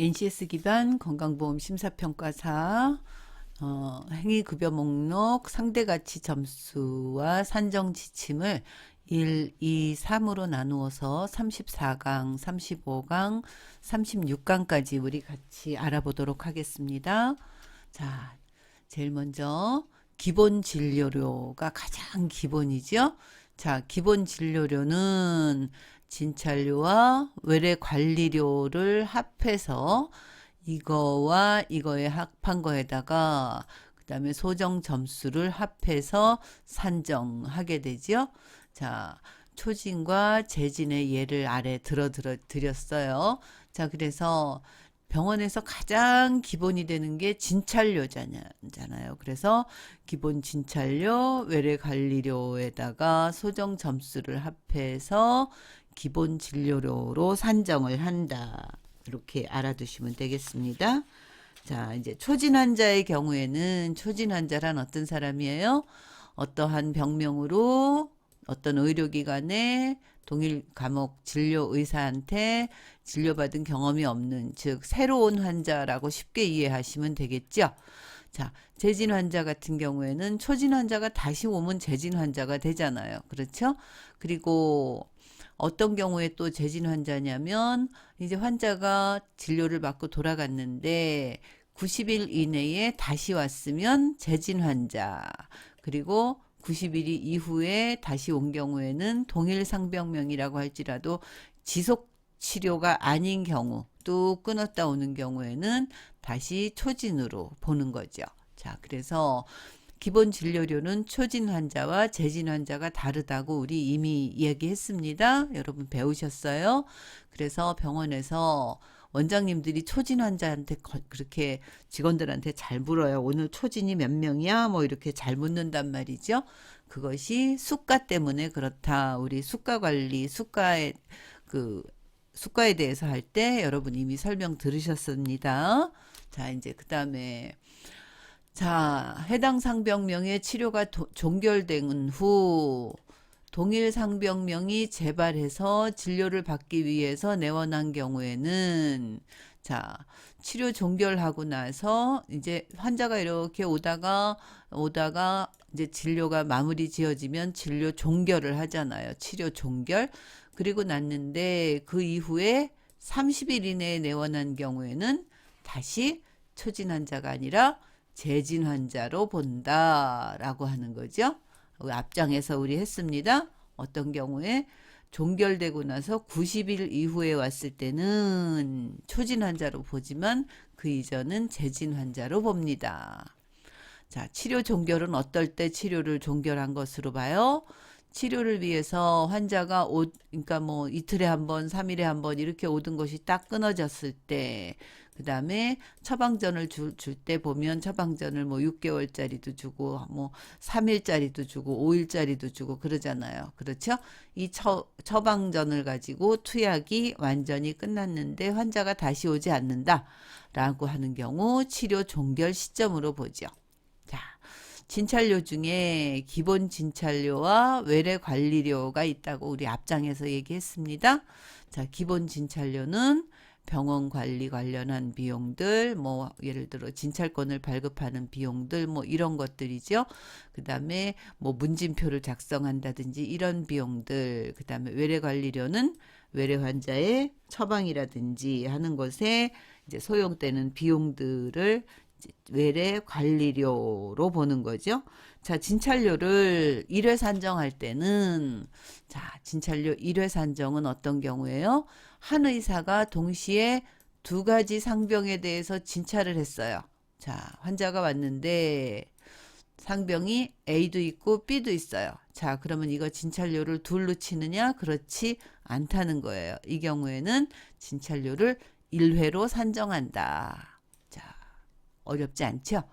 NCS 기반 건강보험 심사평가사 행위급여 목록 상대가치 점수와 산정 지침을 1, 2, 3으로 나누어서 34강, 35강, 36강까지 우리 같이 알아보도록 하겠습니다. 자, 제일 먼저 기본 진료료가 가장 기본이죠. 자, 기본 진료료는 진찰료와 외래 관리료를 합해서 이거와 이거에 합한 거에다가 그다음에 소정 점수를 합해서 산정하게 되죠. 자, 초진과 재진의 예를 아래 드렸어요. 자, 그래서 병원에서 가장 기본이 되는 게 진찰료잖아요. 그래서 기본 진찰료, 외래 관리료에다가 소정 점수를 합해서 기본 진료료로 산정을 한다. 이렇게 알아두시면 되겠습니다. 자, 이제 초진 환자의 경우에는 초진 환자란 어떤 사람이에요? 어떠한 병명으로 어떤 의료기관에 동일 과목 진료 의사한테 진료받은 경험이 없는, 즉 새로운 환자라고 쉽게 이해하시면 되겠죠. 자, 재진 환자 같은 경우에는 초진 환자가 다시 오면 재진 환자가 되잖아요. 그렇죠? 그리고 어떤 경우에 또 재진 환자냐면 이제 환자가 진료를 받고 돌아갔는데 90일 이내에 다시 왔으면 재진 환자, 그리고 90일 이후에 다시 온 경우에는 동일 상병명이라고 할지라도 지속 치료가 아닌 경우, 또 끊었다 오는 경우에는 다시 초진으로 보는 거죠. 자, 그래서 기본 진료료는 초진 환자와 재진 환자가 다르다고 우리 이미 얘기했습니다. 여러분 배우셨어요? 그래서 병원에서 원장님들이 초진 환자한테 그렇게 직원들한테 잘 물어요. 오늘 초진이 몇 명이야? 뭐 이렇게 잘 묻는단 말이죠. 그것이 수가 때문에 그렇다. 우리 수가 관리, 수가에 대해서 할 때 여러분 이미 설명 들으셨습니다. 자, 이제 그 다음에 자, 해당 상병명의 치료가 종결된 후 동일 상병명이 재발해서 진료를 받기 위해서 내원한 경우에는 자, 치료 종결하고 나서 이제 환자가 이렇게 오다가 이제 진료가 마무리 지어지면 진료 종결을 하잖아요. 치료 종결. 그리고 났는데 그 이후에 30일 이내에 내원한 경우에는 다시 초진 환자가 아니라 재진 환자로 본다라고 하는 거죠. 앞장에서 우리 했습니다. 어떤 경우에 종결되고 나서 90일 이후에 왔을 때는 초진 환자로 보지만 그 이전은 재진 환자로 봅니다. 자, 치료 종결은 어떨 때 치료를 종결한 것으로 봐요? 치료를 위해서 환자가 그러니까 뭐 이틀에 한 번, 3일에 한 번 이렇게 오던 것이 딱 끊어졌을 때, 그 다음에 처방전을 줄 때 보면 처방전을 뭐 6개월짜리도 주고, 뭐 3일짜리도 주고, 5일짜리도 주고 그러잖아요. 그렇죠? 이 처방전을 가지고 투약이 완전히 끝났는데 환자가 다시 오지 않는다라고 하는 경우 치료 종결 시점으로 보죠. 자, 진찰료 중에 기본 진찰료와 외래 관리료가 있다고 우리 앞장에서 얘기했습니다. 자, 기본 진찰료는 병원 관리 관련한 비용들, 뭐 예를 들어 진찰권을 발급하는 비용들, 뭐 이런 것들이죠. 그다음에 뭐 문진표를 작성한다든지 이런 비용들, 그다음에 외래 관리료는 외래 환자의 처방이라든지 하는 것에 이제 소용되는 비용들을 외래 관리료로 보는 거죠. 자, 진찰료를 1회 산정할 때는 자, 진찰료 1회 산정은 어떤 경우예요? 한 의사가 동시에 두 가지 상병에 대해서 진찰을 했어요. 자, 환자가 왔는데 상병이 A도 있고 B도 있어요. 자, 그러면 이거 진찰료를 둘로 치느냐? 그렇지 않다는 거예요. 이 경우에는 진찰료를 1회로 산정한다. 어렵지 않죠?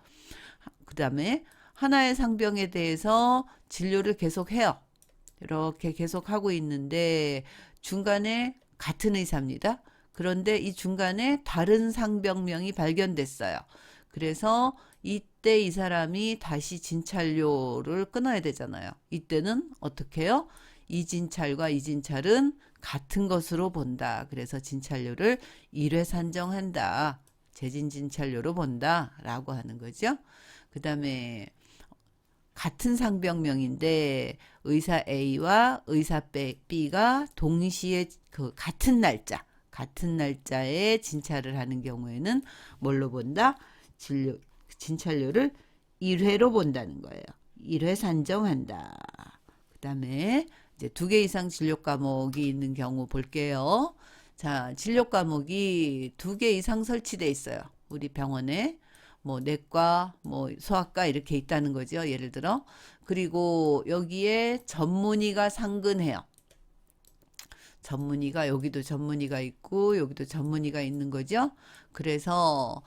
그 다음에 하나의 상병에 대해서 진료를 계속해요. 이렇게 계속하고 있는데 중간에 같은 의사입니다. 그런데 이 중간에 다른 상병명이 발견됐어요. 그래서 이때 이 사람이 다시 진찰료를 끊어야 되잖아요. 이때는 어떻게 해요? 이 진찰과 이 진찰은 같은 것으로 본다. 그래서 진찰료를 1회 산정한다. 재진 진찰료로 본다. 라고 하는 거죠. 그 다음에 같은 상병명인데 의사 A와 의사 B가 동시에 그 같은 날짜에 진찰을 하는 경우에는 뭘로 본다? 진찰료를 1회로 본다는 거예요. 1회 산정한다. 그 다음에 이제 2개 이상 진료 과목이 있는 경우 볼게요. 자, 진료 과목이 2개 이상 설치돼 있어요. 우리 병원에. 뭐 내과, 뭐 소아과 이렇게 있다는 거죠. 예를 들어. 그리고 여기에 전문의가 상근해요. 전문의가 여기도 전문의가 있고 여기도 전문의가 있는 거죠. 그래서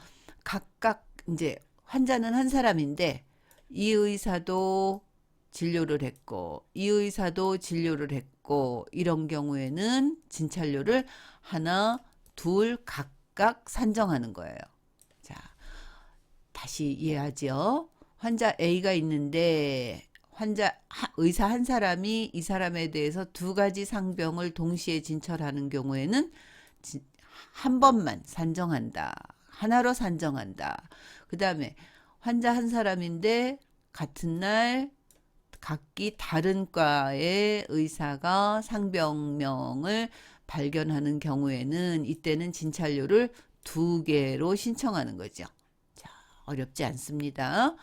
각각 이제 환자는 한 사람인데 이 의사도 진료를 했고 이 의사도 진료를 했고 이런 경우에는 진찰료를 하나, 둘 각각 산정하는 거예요. 자, 다시 이해하죠. 환자 A가 있는데 의사 한 사람이 이 사람에 대해서 2가지 상병을 동시에 진찰하는 경우에는 한 번만 산정한다. 하나로 산정한다. 그 다음에 환자 한 사람인데 같은 날 각기 다른 과의 의사가 상병명을 발견하는 경우에는 이때는 진찰료를 2개로 신청하는 거죠. 자, 어렵지 않습니다.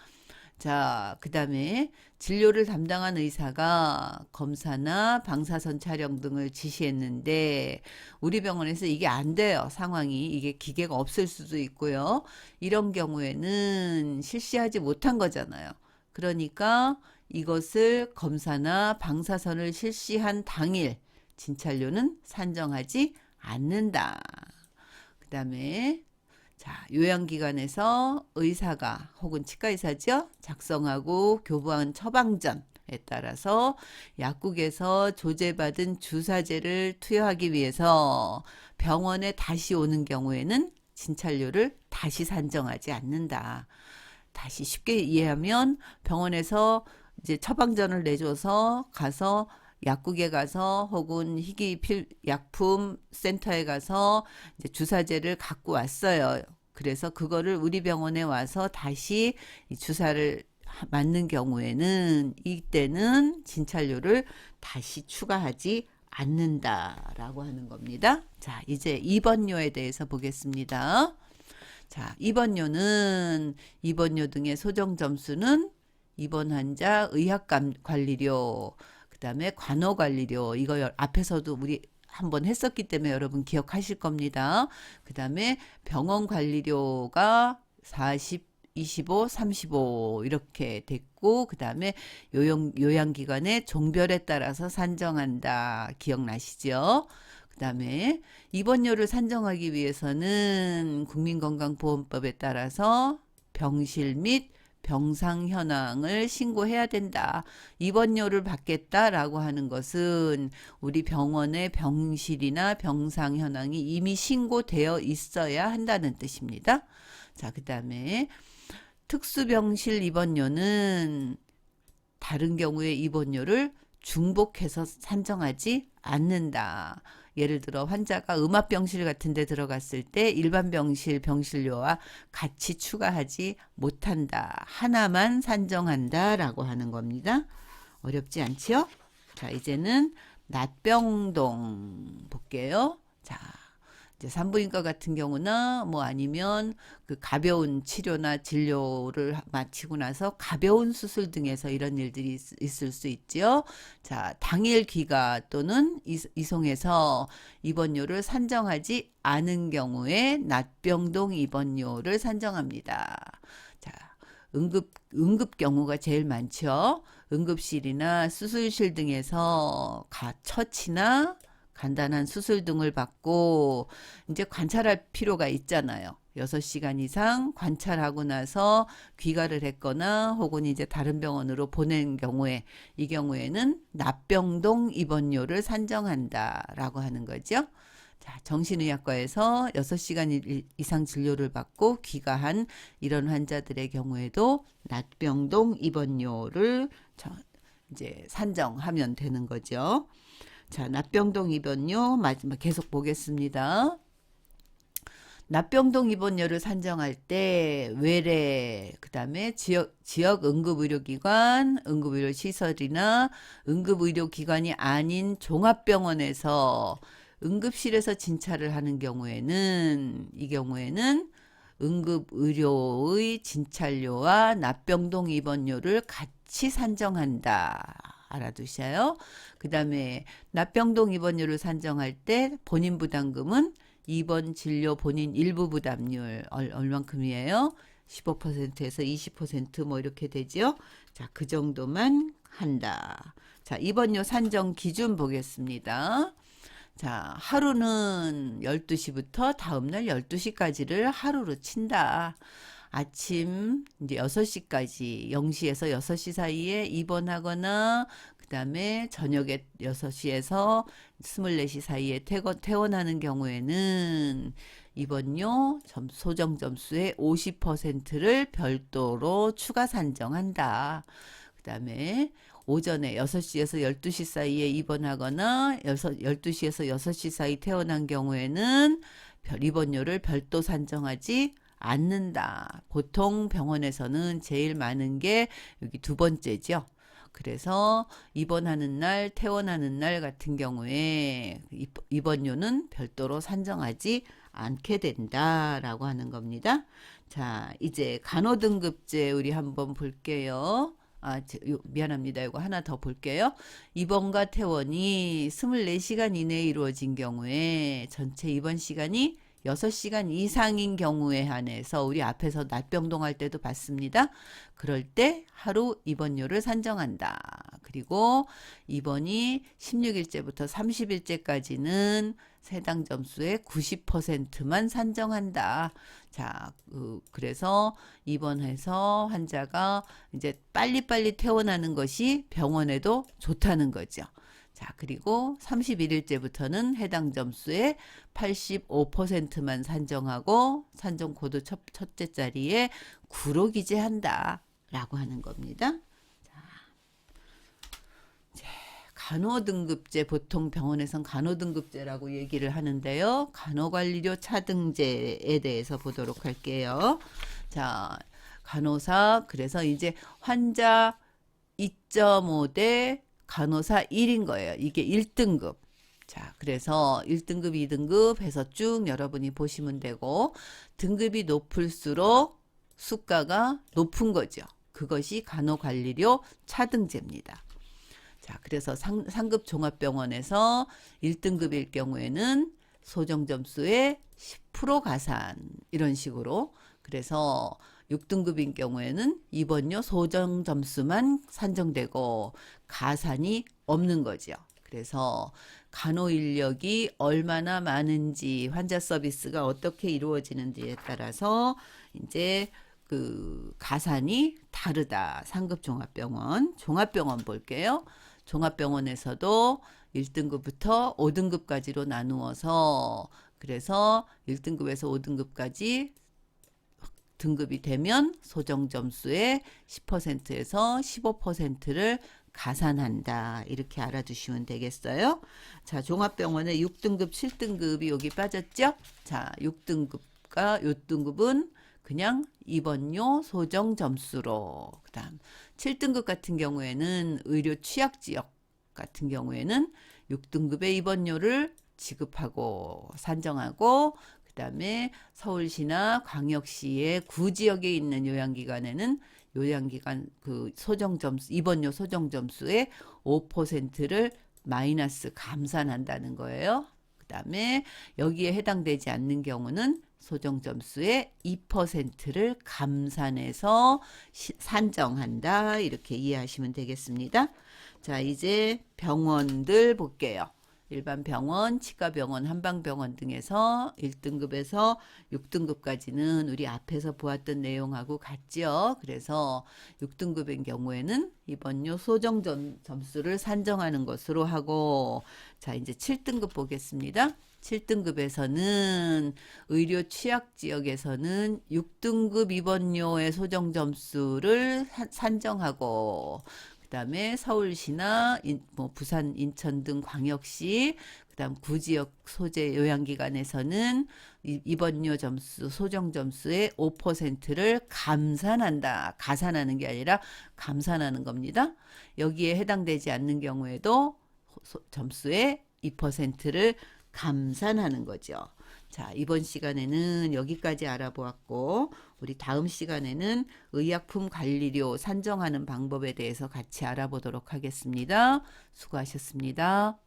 자, 그 다음에 진료를 담당한 의사가 검사나 방사선 촬영 등을 지시했는데 우리 병원에서 이게 안 돼요. 상황이. 이게 기계가 없을 수도 있고요. 이런 경우에는 실시하지 못한 거잖아요. 그러니까 이것을 검사나 방사선을 실시한 당일 진찰료는 산정하지 않는다. 그 다음에 자, 요양기관에서 의사가 혹은 치과의사죠. 작성하고 교부한 처방전에 따라서 약국에서 조제받은 주사제를 투여하기 위해서 병원에 다시 오는 경우에는 진찰료를 다시 산정하지 않는다. 다시 쉽게 이해하면 병원에서 이제 처방전을 내줘서 가서 약국에 가서 혹은 희귀약품 센터에 가서 이제 주사제를 갖고 왔어요. 그래서 그거를 우리 병원에 와서 다시 주사를 맞는 경우에는 이때는 진찰료를 다시 추가하지 않는다라고 하는 겁니다. 자, 이제 입원료에 대해서 보겠습니다. 자, 입원료 등의 소정 점수는 입원 환자 의학관리료, 그 다음에 간호관리료, 이거 앞에서도 우리 한번 했었기 때문에 여러분 기억하실 겁니다. 그 다음에 병원관리료가 40, 25, 35 이렇게 됐고 그 다음에 요양기관의 종별에 따라서 산정한다. 기억나시죠? 그 다음에 입원료를 산정하기 위해서는 국민건강보험법에 따라서 병실 및 병상 현황을 신고해야 된다. 입원료를 받겠다라고 하는 것은 우리 병원의 병실이나 병상 현황이 이미 신고되어 있어야 한다는 뜻입니다. 자, 그 다음에 특수병실 입원료는 다른 경우에 입원료를 중복해서 산정하지 않는다. 예를 들어 환자가 음압병실 같은 데 들어갔을 때 일반 병실료와 같이 추가하지 못한다. 하나만 산정한다 라고 하는 겁니다. 어렵지 않지요? 자, 이제는 낫병동 볼게요. 자, 이제 산부인과 같은 경우나 뭐 아니면 그 가벼운 치료나 진료를 마치고 나서 가벼운 수술 등에서 이런 일들이 있을 수 있죠. 자, 당일 귀가 또는 이송해서 입원료를 산정하지 않은 경우에 낫병동 입원료를 산정합니다. 자, 응급 경우가 제일 많죠. 응급실이나 수술실 등에서 처치나 간단한 수술 등을 받고 이제 관찰할 필요가 있잖아요. 6시간 이상 관찰하고 나서 귀가를 했거나 혹은 이제 다른 병원으로 보낸 경우에 이 경우에는 납병동 입원료를 산정한다라고 하는 거죠. 자, 정신의학과에서 6시간 이상 진료를 받고 귀가한 이런 환자들의 경우에도 납병동 입원료를 이제 산정하면 되는 거죠. 자, 납병동 입원료 마지막 계속 보겠습니다. 납병동 입원료를 산정할 때 외래, 그다음에 지역 응급의료기관, 응급의료시설이나 응급의료기관이 아닌 종합병원에서 응급실에서 진찰을 하는 경우에는 이 경우에는 응급의료의 진찰료와 납병동 입원료를 같이 산정한다. 알아두셔요. 그다음에 납병동 입원료를 산정할 때 본인 부담금은 입원 진료 본인 일부 부담률 얼만큼이에요? 15%에서 20% 이렇게 되죠. 자, 그 정도만 한다. 자, 입원료 산정 기준 보겠습니다. 자, 하루는 12시부터 다음날 12시까지를 하루로 친다. 아침 이제 6시까지 0시에서 6시 사이에 입원하거나 그다음에 저녁에 6시에서 24시 사이에 퇴원하는 경우에는 입원료 소정 점수의 50%를 별도로 추가 산정한다. 그다음에 오전에 6시에서 12시 사이에 입원하거나 12시에서 6시 사이 퇴원한 경우에는 입원료를 별도 산정하지 않는다. 보통 병원에서는 제일 많은 게 여기 두 번째죠. 그래서 입원하는 날, 퇴원하는 날 같은 경우에 입원료는 별도로 산정하지 않게 된다라고 하는 겁니다. 자, 이제 간호등급제 우리 한번 볼게요. 미안합니다. 이거 하나 더 볼게요. 입원과 퇴원이 24시간 이내에 이루어진 경우에 전체 입원 시간이 6시간 이상인 경우에 한해서 우리 앞에서 납병동 할 때도 봤습니다. 그럴 때 하루 입원료를 산정한다. 그리고 입원이 16일째부터 30일째까지는 해당 점수의 90%만 산정한다. 자, 그래서 입원해서 환자가 이제 빨리빨리 퇴원하는 것이 병원에도 좋다는 거죠. 자, 그리고 31일째부터는 해당 점수의 85%만 산정하고 산정 코드 첫째 자리에 9로 기재한다 라고 하는 겁니다. 간호등급제, 보통 병원에선 간호등급제라고 얘기를 하는데요. 간호관리료 차등제에 대해서 보도록 할게요. 자, 간호사, 그래서 이제 환자 2.5 대 간호사 1인 거예요. 이게 1등급. 자, 그래서 1등급, 2등급 해서 쭉 여러분이 보시면 되고, 등급이 높을수록 수가가 높은 거죠. 그것이 간호관리료 차등제입니다. 자, 그래서 상급 종합병원에서 1등급일 경우에는 소정점수의 10% 가산, 이런 식으로. 그래서 6등급인 경우에는 입원료 소정 점수만 산정되고 가산이 없는 거죠. 그래서 간호 인력이 얼마나 많은지, 환자 서비스가 어떻게 이루어지는지에 따라서 이제 그 가산이 다르다. 상급 종합병원, 종합병원 볼게요. 종합병원에서도 1등급부터 5등급까지로 나누어서, 그래서 1등급에서 5등급까지 등급이 되면 소정 점수의 10%에서 15%를 가산한다. 이렇게 알아두시면 되겠어요. 자, 종합병원의 6등급, 7등급이 여기 빠졌죠? 자, 6등급과 6등급은 그냥 입원료 소정 점수로, 그다음 7등급 같은 경우에는 의료 취약 지역 같은 경우에는 6등급의 입원료를 지급하고 산정하고, 그다음에 서울시나 광역시의 구지역에 있는 요양기관에는 요양기관 그 소정 점수, 입원료 소정 점수의 5%를 마이너스 감산한다는 거예요. 그다음에 여기에 해당되지 않는 경우는 소정 점수의 2%를 감산해서 산정한다. 이렇게 이해하시면 되겠습니다. 자, 이제 병원들 볼게요. 일반 병원, 치과병원, 한방병원 등에서 1등급에서 6등급까지는 우리 앞에서 보았던 내용하고 같죠. 그래서 6등급인 경우에는 입원료 소정 점수를 산정하는 것으로 하고, 자, 이제 7등급 보겠습니다. 7등급에서는 의료 취약 지역에서는 6등급 입원료의 소정 점수를 산정하고, 그다음에 서울시나 뭐 부산, 인천 등 광역시, 그다음 구지역 소재 요양기관에서는 입원료 점수, 소정 점수의 5%를 감산한다. 가산하는 게 아니라 감산하는 겁니다. 여기에 해당되지 않는 경우에도 점수의 2%를 감산하는 거죠. 자, 이번 시간에는 여기까지 알아보았고, 우리 다음 시간에는 의약품 관리료 산정하는 방법에 대해서 같이 알아보도록 하겠습니다. 수고하셨습니다.